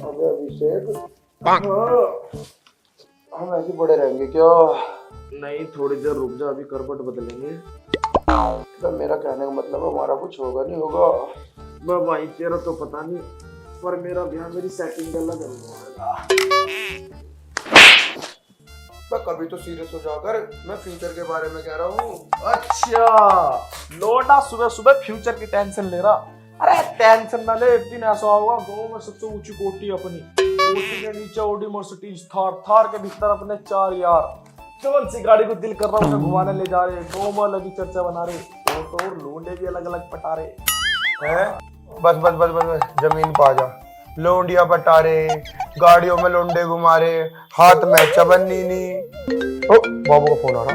अबे अभिषेक, हम ऐसे पड़े रहेंगे क्या? नहीं, थोड़ी देर रुक जा, अभी करवट बदलेंगे। तो मेरा कहने का मतलब हमारा कुछ होगा नहीं होगा? भाई तेरा तो पता नहीं, पर मेरा ब्याह मेरी सेटिंग अलग होगा। कभी तो सीरियस हो जाकर, मैं फ्यूचर के बारे में कह रहा हूँ। अच्छा, लोटा सुबह सुबह फ्यूचर की टेंशन ले रहा। अरे टेंशन ना ले, एक दिन ऐसा होगा गाँव में सबसे ऊंची कोठी अपनी, कोठी के नीचे ऑडी मर्सिडीज थार, थार के भीतर अपने 4 यार, कौन सी गाड़ी को दिल कर रहा हूँ घुमाने ले जा रहे, गाँव में अलग ही चर्चा बना रहे, तो लोंडे भी अलग अलग पटा रहे हैं। बस बस बस बस बस, जमीन पा जा। लोंडिया पटारे, गाड़ियों में लोंडे घुमा रहे, हाथ में चबन्नी नी। ओ बाबू का फोन आ रहा।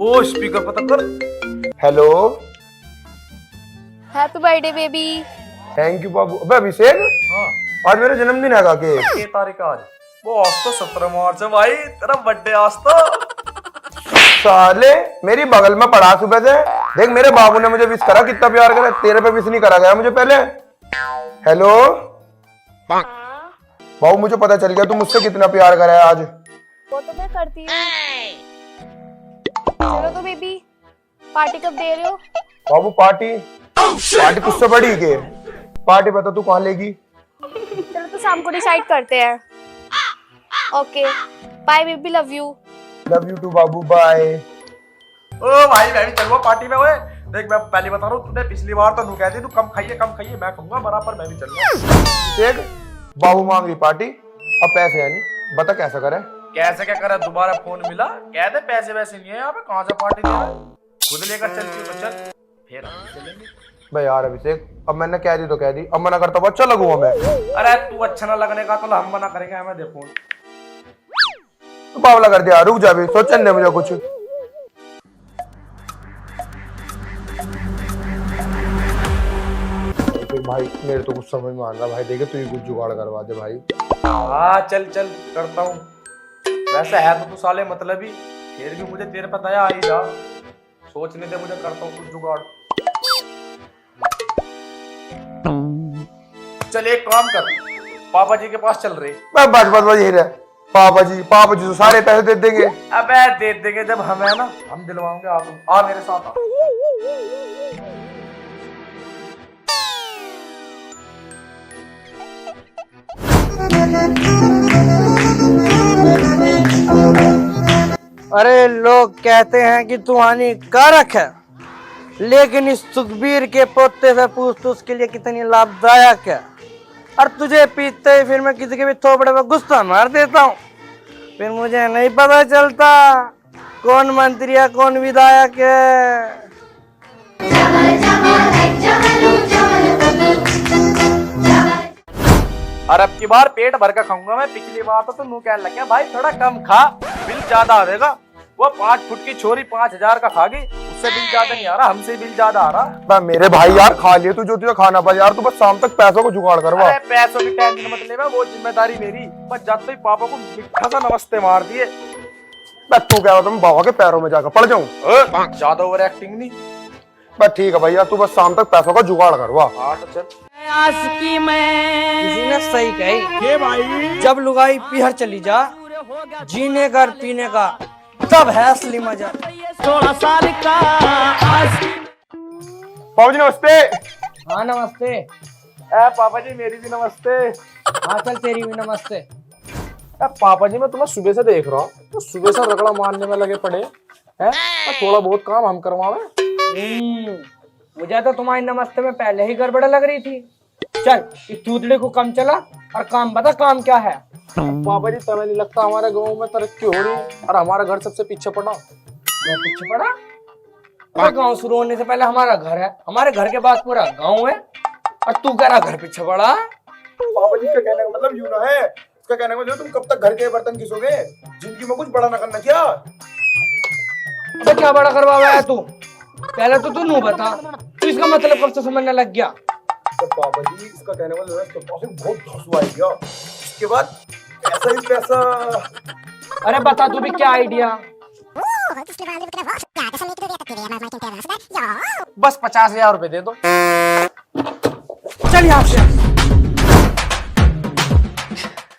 ओ स्पीकर पता कर। Hello, happy birthday baby. Thank you बाबू। अबे अभिषेक, हाँ, आज मेरा जन्मदिन है काके। ये तारीख आज? वो आज तो 17 मार्च है भाई, तेरा बर्थडे आज तो। साले मेरी बगल में पड़ा सुबह से, देख मेरे बाबू ने मुझे विश करा, कितना प्यार करा, तेरे पे विश नहीं करा गया मुझे पहले। हेलो बाबू, मुझे पता चल गया तू मुझसे कितना प्यार करा है आज। वो तो मैं करती हूँ। चलो तो बेबी, पार्टी कब दे रहे हो? बाबू पार्टी तुझसे बड़ी के? पार्टी बता तू कहाँ लेगी? चलो तो शाम को डिसाइड करते हैं। Okay bye baby, love you. Love you too बाबू, बाय। ओ भाई मैं भी चलूंगा पार्टी में। ओए देख, मैं पहले बता रहा हूँ, तूने पिछली बार तो नू कहती तू कम खाइए, मैं कहूंगा बराबर, मैं भी चलूंगा। देख बाबू मांग रही पार्टी, अब पैसे है नहीं, बता कैसा करे? कैसे क्या करे, दोबारा फोन मिला, कह दे पैसे वैसे नहीं है यहाँ पे, कहाँ से पार्टी दे रहा है, खुद लेकर चल तू, चल फिर हम चलेंगे। भाई यार अभिषेक, अब मैंने कह दी तो कह दी, अब मना करता हूँ अच्छा लगूंगा मैं। अरे तू अच्छा ना लगने का तो हम मना करेंगे, हमें दे फोन। तू बावला कर दिया, रुक जा भी, सोचने दे मुझे कुछ। भाई मेरे तो कुछ समझ में आ रहा भाई, देखे तू ही कुछ जुगाड़ करवा दे भाई। हाँ चल चल करता हूँ, वैसे है तो तू साले मतलब ही, फिर भी मुझे तेरे पे दया आई जा, सोचने दे मुझे, करता हूँ कुछ जुगाड़। चल एक काम कर, पापा जी के पास चल रहे। बस बस बस यही रहे, पापा जी तो सारे पैसे दे देंगे। अबे दे देंगे जब हम है ना, हम दिलवाएंगे। आ मेरे साथ आ। अरे लोग कहते हैं कि तू हानिकारक है, लेकिन इस सुखबीर के पोते से पूछ तो उसके लिए कितनी लाभदायक है। और तुझे पीते ही फिर मैं किसी के भी थोपड़े पर गुस्सा मार देता हूँ, फिर मुझे नहीं पता चलता कौन मंत्री है कौन विधायक है। और अब की बार पेट भर कर खाऊंगा मैं, पिछली बार तो नू कहने लग गया भाई थोड़ा कम खा, बिल ज्यादा आएगा। वो 5 फुट की छोरी 5000 का खा गई, उससे बिल ज्यादा नहीं आ रहा, हमसे बिल ज्यादा आ रहा। मेरे भाई यार खा लिए तू जो तुझे खाना पा यार, तू बस शाम तक पैसों को जुगाड़ करवा। अरे पैसों की टेंशन मत ले, वो जिम्मेदारी मेरी, बस जाते ही पापा को मीठा सा नमस्ते मार दिए। तू क्या तुम बाबा के पैरों में जाकर पड़ जाऊं? ज्यादा ओवर एक्टिंग नहीं। बस ठीक है भैया, तू बस शाम तक पैसों का जुगाड़ करवा। हाँ तो चल। आशिकी में किसी ने सही कही भाई, जब लुगाई पीहर चली जा, जीने का पीने का तब है असली मजा। 16 साल का पापा जी नमस्ते। हाँ नमस्ते। पापा जी मेरी भी नमस्ते। हाँ चल तेरी भी नमस्ते। पापा जी मैं तुम्हें सुबह से देख रहा हूँ, तो सुबह से रगड़ा मारने में लगे पड़े हैं, थोड़ा बहुत काम हम करवावे। मुझे तो तुम्हारी नमस्ते में पहले ही गड़बड़ लग रही थी। चल इस चूतड़े को कम चला और काम बता, काम क्या है? पापा जी तुम्हें नहीं लगता हमारे गांव में तरक्की हो रही और हमारा घर सबसे पीछे पड़ा? मैं पीछे पड़ा? अरे गांव शुरू होने से पहले हमारा घर है, हमारे घर के बाद पूरा गांव है, और तू कह रहा घर पीछे पड़ा? पापा जी का कहने का मतलब यूं ना है, इसका कहने का मतलब तुम कब तक घर के बर्तन घिसोगे, जिंदगी में कुछ बड़ा ना करना क्या? अबे क्या बड़ा करवाया है तू? पहले तो तू नू बता, तू इसका मतलब कब से समझने लग गया? तो पापा जी इसका कहने का मतलब बहुत धसुआ गया, इसके बाद पैसा ही पैसा। अरे बता तू भी क्या आइडिया? बस 50,000 रुपए दे दो। चल यहाँ से।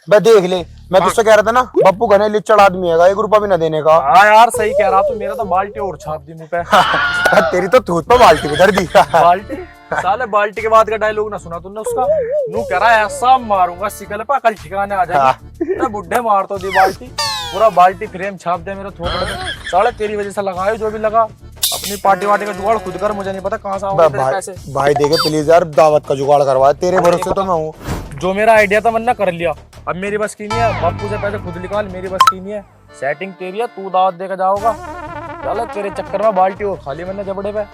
बे देख ले, मैं तुझसे कह रहा था ना, बप्पू घने लिच्चड़ आदमी है, 1 रुपया भी ना देने का। हाँ यार सही कह रहा तू, मेरा तो बाल्टी और छाप दी मुंह पे। तेरी तो थूत पे बाल्टी भी धर दी। बाल्टी साले, बाल्टी के बाद का डायलॉग ना सुना तूने उसका? नू कह रहा है ऐसा मारूंगा सिकल पे कल ठिकाने आ जाएगा। बुड्ढे मार तो दी बाल्टी, पूरा बाल्टी फ्रेम छाप दिया मेरे थोपड़े में। साले तेरी वजह से लगाए जो भी लगा, अपनी पार्टी वार्टी का जुगाड़ खुद कर, मुझे नहीं पता कहाँ से आऊंगा तेरे पैसे। भाई देखे प्लीज यार, दावत का जुगाड़ करवा, तेरे भरोसे तो मैं हूँ। जो मेरा आइडिया था मैंने कर लिया, अब मेरी बस की नहीं है। बापू से पैसे खुद निकाल, मेरी बस की नहीं है। सेटिंग तेरी है, तू दावत देकर जाओगा। चलो तेरे चक्कर में बाल्टी हो खाली मैंने जबड़े पे।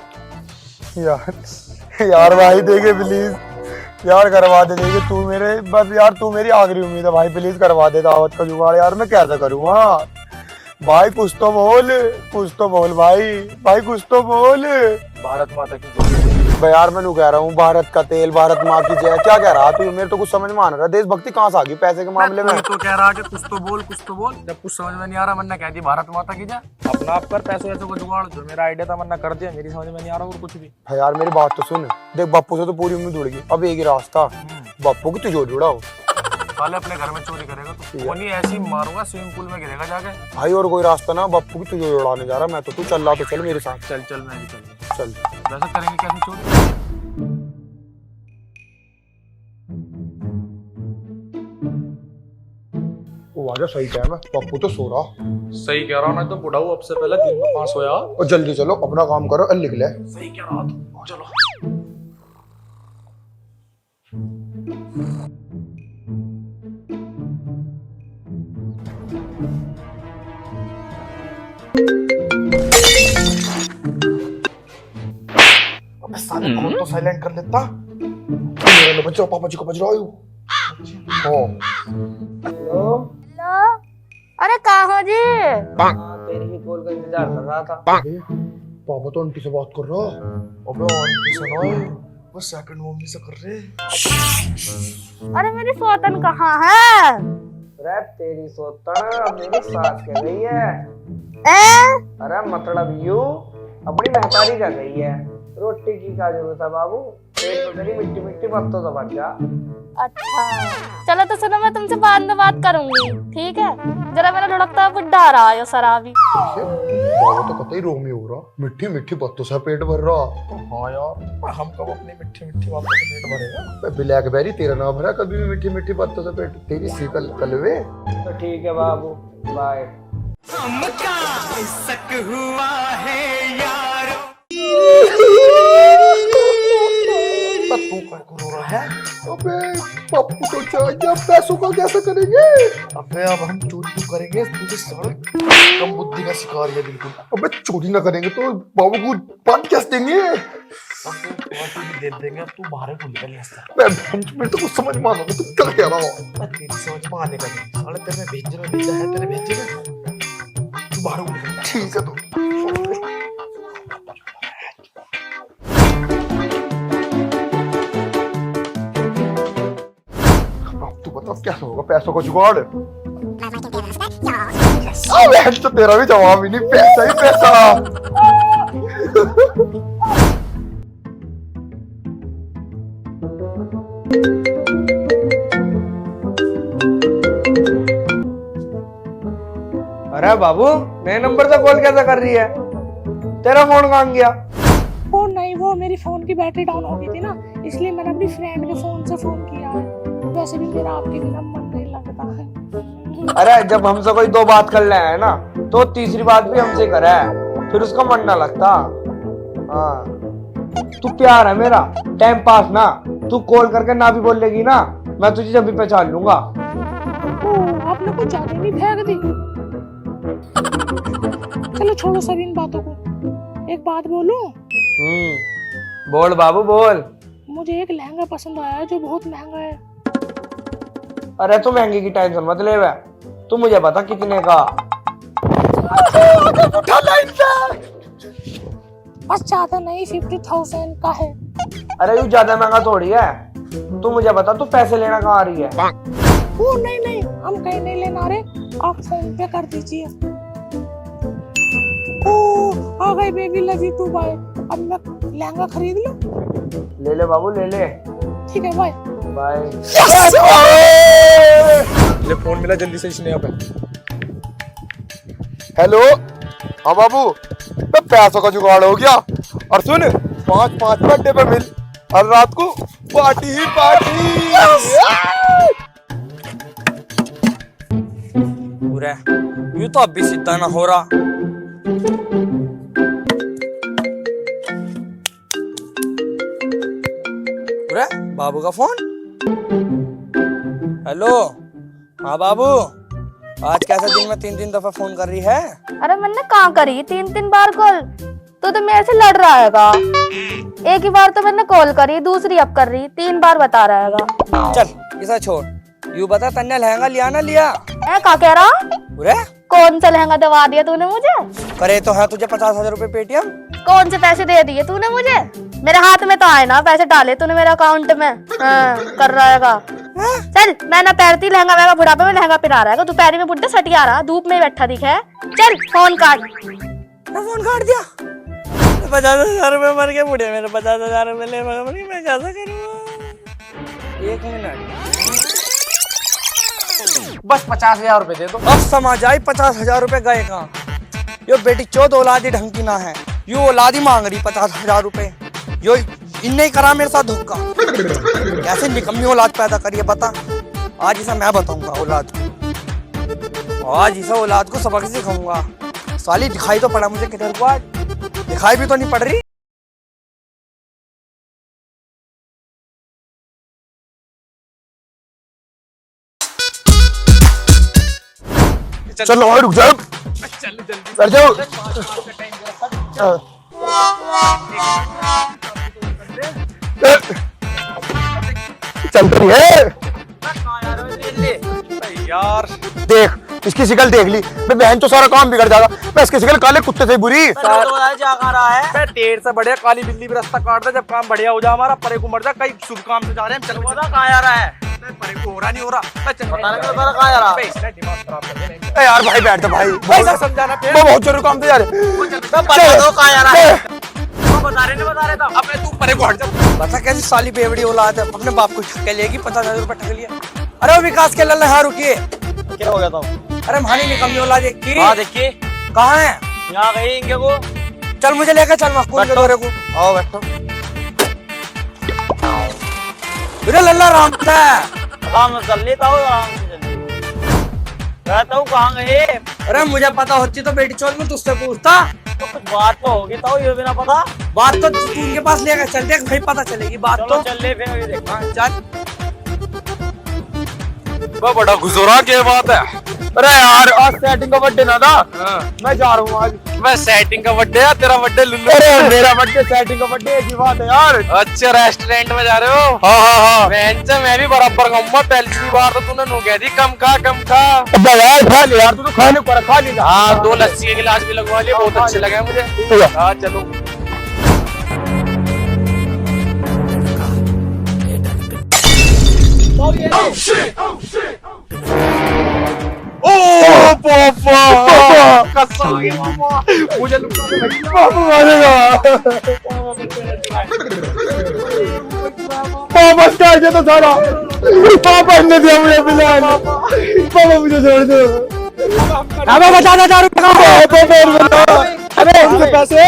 यार भाई देखे प्लीज यार, करवा दे। देखे तू मेरे, बस यार तू मेरी आखिरी उम्मीद है भाई, प्लीज करवा दे दावत का जुगाड़ यार। मैं कैसे करूँ? हाँ भाई कुछ तो बोल, कुछ तो बोल भाई कुछ तो बोल। भारत माता की भाई यार मैं कह रहा हूँ, भारत का तेल, भारत माँ की जय, क्या कह रहा तू? मेरे तो कुछ समझ में आ रहा। देशभक्ति कहाँ से आ गई पैसे के मामले में? तो कह रहा कि कुछ तो बोल, कुछ तो बोल। जब कुछ समझ में नहीं आ रहा मैंने कह दी भारत माता की जय। अपना आप कर पैसों वैसों का जुगाड़। जो मेरा आइडिया था मैंने कर दिया, मेरी समझ में नहीं आ रहा और कुछ भी। भाई यार मेरी बात तो सुन, देख बापू से तो पूरी उम्मीद उड़ गई, अब एक ही रास्ता, बापू की तुझे जुड़ा हो। साले अपने घर में चोरी करेगा तो वो नहीं, ऐसी मारूंगा स्विमिंग पूल में गिरेगा जाके। भाई और कोई रास्ता ना, बापू की तुझे उड़ाने जा रहा मैं तो। तू चल रहा तो चल मेरे साथ। चल चल मैं भी चल। चल वैसे करेंगे कैसे चोरी? वो आजा, सही टाइम है, पप्पू तो सो रहा। सही कह रहा हूँ, मैं तो बुढ़ा हूँ अब से पहले दिन में 5 सोया। और जल्दी चलो, अपना काम करो, लिख ले। सही कह रहा था, चलो। अबे साले फोन तो साइलेंट कर लेता। मेरे लो बच्चों, पापा जी को बज रहा हूँ। हेलो, हेलो, अरे कहाँ हो जी? तेरी ही कॉल का इंतजार कर रहा था। पापा तो आंटी से बात कर रहा। अबे आंटी से ना, वो सेकंड मम्मी से कर रहे। अरे मेरी सौतन कहाँ है? अरे तेरी सोतन मेरी सास कह गई है। अरे मतलब यू अपनी महतारी का गई है। रोटी की क्या जरूरत है बाबू, पेट में तेरी मिट्टी मिट्टी पत्तों से भर जा। अच्छा चलो तो सुनो, मैं तुमसे बाद में बात करूंगी, ठीक है? जरा मेरा लुढ़कता बुड्ढा आ रहा है शराबी। बाबा तो कतई रोमी हो रहा, मिट्टी मिट्टी बातों से पेट भर रहा। हाँ यार, हम कब अपनी मिट्टी मिट्टी बातों से पेट भरेगा? ब्लैकबेरी तेरा ना भरा कभी भी मिट्टी मिट्टी बातों से पेट, तेरी सीकल कलवे। तो ठीक है बाबू, बाय। तू क्या रो रहा है? अबे पप्पू तो चाहिए, अब पैसों का कैसे करेंगे? अबे अब हम चोरी क्यों करेंगे? तू तो सड़क कम बुद्धि का शिकार है बिल्कुल। अबे चोरी ना करेंगे तो बाबू को पान कैसे देंगे? दे देंगे। अब तू बाहर को निकल लेता। मेरे तो कुछ समझ में आ रहा, तू क्या कह रहा हो? तेरी समझ में आने का नहीं। साले तेरे भेजा है, तेरे भेजेगा। तू बाहर को निकल। ठीक है तो अब तू बता क्या होगा पैसों का जुगाड़? तो तेरा भी जवाब ही नहीं, पैसा ही पैसा। अरे बाबू, नए नंबर से कॉल कैसे कर रही है? तेरा फोन कहाँ गया? फोन नहीं, वो मेरी फोन की बैटरी डाउन हो गई थी ना, इसलिए मैंने अपनी फ्रेंड के फोन से फोन किया है। वैसे भी मेरा आपके बिना मन नहीं लगता है। अरे जब हमसे कोई 2 बात कर ले है ना, तो तीसरी बात भी हमसे करे है, फिर उसका मन ना लगता। हाँ तू प्यार है मेरा, टाइम पास ना। तू कॉल करके ना भी बोल लेगी ना, मैं तुझे जब भी पहचान लूंगा। आपने कुछ ज्यादा नहीं फेंक दी। चलो छोड़ो सभी इन बातों को, एक बात बोलूं? बोल बाबू बोल। मुझे एक लहंगा पसंद आया है जो बहुत महंगा है। अरे तू महंगे की टेंशन मत ले, तू मुझे बता कितने का। उठा लाइन से। बस ज्यादा नहीं, 50,000 का है। अरे यू ज्यादा महंगा थोड़ी है, तू मुझे बता तू पैसे लेना कहाँ आ रही है? वो नहीं नहीं, हम कहीं नहीं लेना रहे, आप फोन पे कर दीजिए। ओ आ गई baby, love you too, bye. अब मैं लहंगा खरीद लूं? ले ले बाबू ले ले। ठीक है, बाय बाय। Yes! ले फोन मिला जल्दी से स्नेहा पे। हेलो, हाँ बाबू, तो पैसों का जुगाड़ हो गया। और सुन, 5-5 बर्थडे पे मिल और रात को पार्टी ही पार्टी। पूरा यूं तो अब भी सीधा ना हो रहा। पूरा बाबू का फोन। हेलो, हाँ बाबू, आज कैसा दिन में 3 दफा फोन कर रही है? अरे मैंने कहाँ करी 3 बार कॉल, तो मेरे से लड़ रहा हैगा। एक ही बार तो मैंने कॉल करी, दूसरी अब कर रही, 3 बार बता रहा हैगा। चल इसे छोड़, यू बता तन्ने लहंगा लिया ना लिया? क्या कह रहा? पूरे कौन सा लहंगा दवा दिया तूने मुझे? करे तो है तुझे 50,000 रुपए पेटीएम। कौन से पैसे दे दिए तूने मुझे? मेरे हाथ में तो आए ना, पैसे डाले तूने मेरे अकाउंट में। कर रहा हैगा। चल, मैं ना पैरती लहंगा वहंगा, बुढ़ापे में लहंगा पहना रहा है, दोपहरी में बुढ़ा सटिया रहा, धूप में बैठा दिखे। चल फोन काट। फोन काट दिया। 50,000 रुपए मर गए बूढ़े मेरे, 50,000 रुपए ले मैं कैसा करूँ? 1 मिनट, बस 50,000 रुपए दे दो। अब समझ आई 50,000 रुपए गए कहाँ। यो बेटी चौथ औलादी ढंग की ना है, यो औलादी मांग रही 50,000 रुपए। यो इनने ही करा मेरे साथ धोखा। कैसे निकम्मी औलाद पैदा करिए बता। आज इसे मैं बताऊंगा औलाद को, आज इसे औलाद को सबक सिखाऊंगा। साली दिखाई तो पड़ा मुझे किधर को, आज दिखाई भी तो नहीं पड़ रही। चलो और रुक जाओ, कर जाओ। चल रही है यार देख, इसकी शिकल देख ली, मैं बहन तो सारा काम बिगड़ जाएगा। मैं इसकी शिकल काले कुत्ते से बुरी। मैं तेर से बढ़िया काली बिल्ली भी रास्ता काट दे, जब काम बढ़िया हो जाए हमारा। परे को मर जा, कहीं शुभ काम से जा रहे हैं। चलो कहाँ जा रहा है? परे को हो रहा नहीं हो रहा। यार भाई बैठ जा भाई, ऐसा समझाना फिर। मैं बहुत जरूरी काम से जा रहे। बता रहे था। अब तू परे को हट जा। बता कैसी साली बेवड़ी औलाद है, अपने बाप को ठग के लेगी। 50,000 रुपए ठग लिया। अरे वो विकास के लल्ला, हाँ रुकिए। क्या हो गया था? अरे भानी निकम्मी औलाद एक की। हाँ देखिए कहाँ है? यहाँ गई इनके को। चल मुझे लेकर चल मखकूल के दौरे को। आओ बैठो। अरे लल्ला राम था। आराम से चल लेता हूँ, आराम से चल कहता हूँ। कहाँ गए? अरे मुझे पता होती तो बेटी चोर में तुझसे पूछता। तो कुछ बात तो होगी, तो ये भी ना पता। बात तो तू उनके पास लेकर चल, देख भाई पता चलेगी बात। तो चल ले फिर, देख चल। बड़ा गुजरा के बात है। अरे यार आज सेटिंग का बर्थडे ना था, मैं जा रहा हूँ आज। मैं सेटिंग का बर्थडे है, तेरा बर्थडे लुल्लू। अरे मेरा बर्थडे सेटिंग का बर्थडे की बात है यार। अच्छा रेस्टोरेंट में जा रहे हो? हाँ हाँ हाँ। मैं भी बराबर खाऊंगा। पहली बार तो तूने नो कह दी कम खा कम खा। अबे यार खा ले यार, तू तो खाने पर खा ली। हाँ 2 लस्सी के गिलास भी लगवा लिए, बहुत अच्छे लगे मुझे। हाँ चलो। मुझे पापा स्टार दिया तो सारा, पापा ने दिया मुझे पिलाने। पापा मुझे छोड़ दो। अबे बचा दे 4 रुपए। अरे इनके पैसे।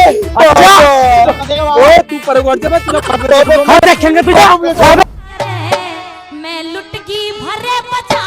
ओए तू पर गुड़ जा, मैं तुझे देखेंगे तुझे। मैं लुट की भरे बचा